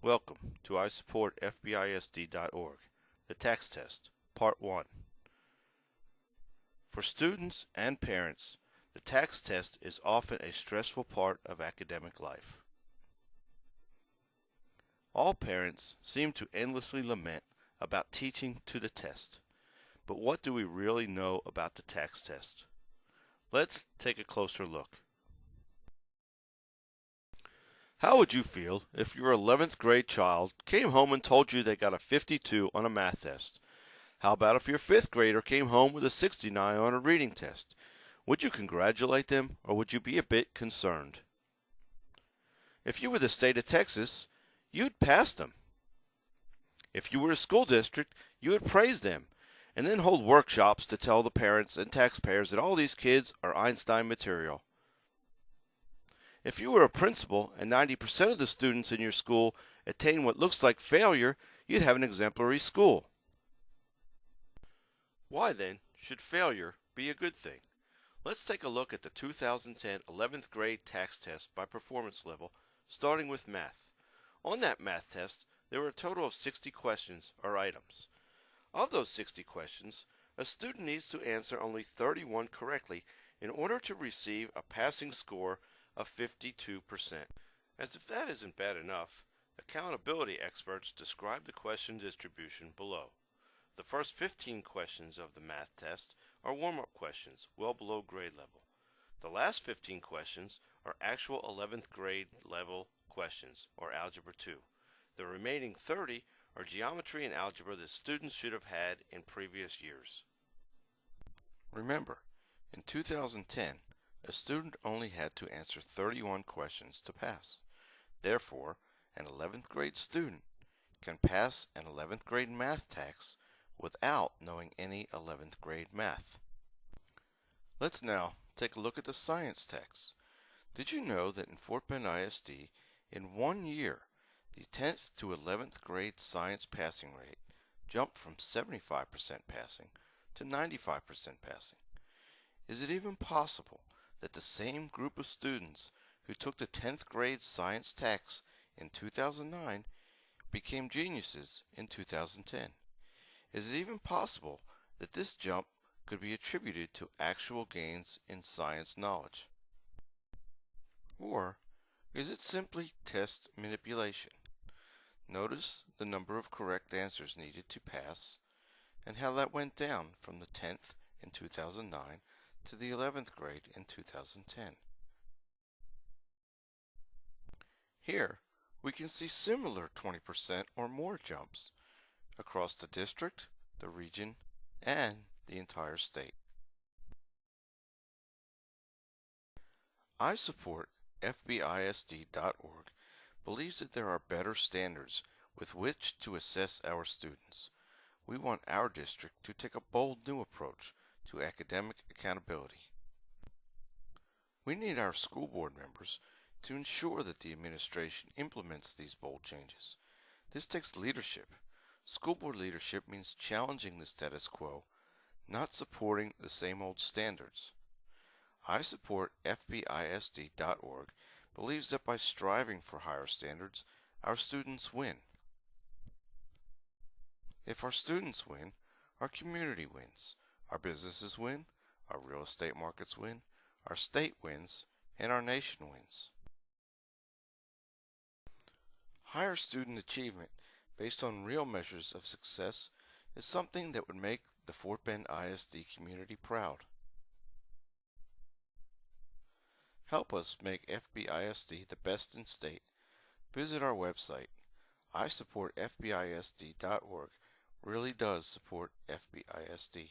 Welcome to ISupportFBISD.org, the tax test, Part 1. For students and parents, the tax test is often a stressful part of academic life. All parents seem to endlessly lament about teaching to the test. But what do we really know about the tax test? Let's take a closer look. How would you feel if your 11th grade child came home and told you they got a 52 on a math test? How about if your 5th grader came home with a 69 on a reading test? Would you congratulate them, or would you be a bit concerned? If you were the state of Texas, you'd pass them. If you were a school district, you would praise them, and then hold workshops to tell the parents and taxpayers that all these kids are Einstein material. If you were a principal and 90% of the students in your school attain what looks like failure, you'd have an exemplary school. Why then should failure be a good thing? Let's take a look at the 2010 11th grade tax test by performance level, starting with math. On that math test, there were a total of 60 questions or items. Of those 60 questions, a student needs to answer only 31 correctly in order to receive a passing score of 52%. As if that isn't bad enough, accountability experts describe the question distribution below. The first 15 questions of the math test are warm-up questions, well below grade level. The last 15 questions are actual 11th grade level questions, or Algebra 2. The remaining 30 are geometry and algebra that students should have had in previous years. Remember, in 2010, a student only had to answer 31 questions to pass. Therefore, an 11th grade student can pass an 11th grade math test without knowing any 11th grade math. Let's now take a look at the science text. Did you know that in Fort Bend ISD, in 1 year, the 10th to 11th grade science passing rate jumped from 75% passing to 95% passing? Is it even possible that the same group of students who took the 10th grade science test in 2009 became geniuses in 2010? Is it even possible that this jump could be attributed to actual gains in science knowledge? Or is it simply test manipulation? Notice the number of correct answers needed to pass and how that went down from the 10th in 2009 to the 11th grade in 2010. Here we can see similar 20% or more jumps across the district, the region, and the entire state. ISupportFBISD.org believes that there are better standards with which to assess our students. We want our district to take a bold new approach to academic accountability. We need our school board members to ensure that the administration implements these bold changes. This takes leadership. School board leadership means challenging the status quo, not supporting the same old standards. ISupportFBISD.org believes that by striving for higher standards, our students win. If our students win, our community wins, our businesses win, our real estate markets win, our state wins, and our nation wins. Higher student achievement based on real measures of success is something that would make the Fort Bend ISD community proud. Help us make FBISD the best in state. Visit our website. ISupportFBISD.org really does support FBISD.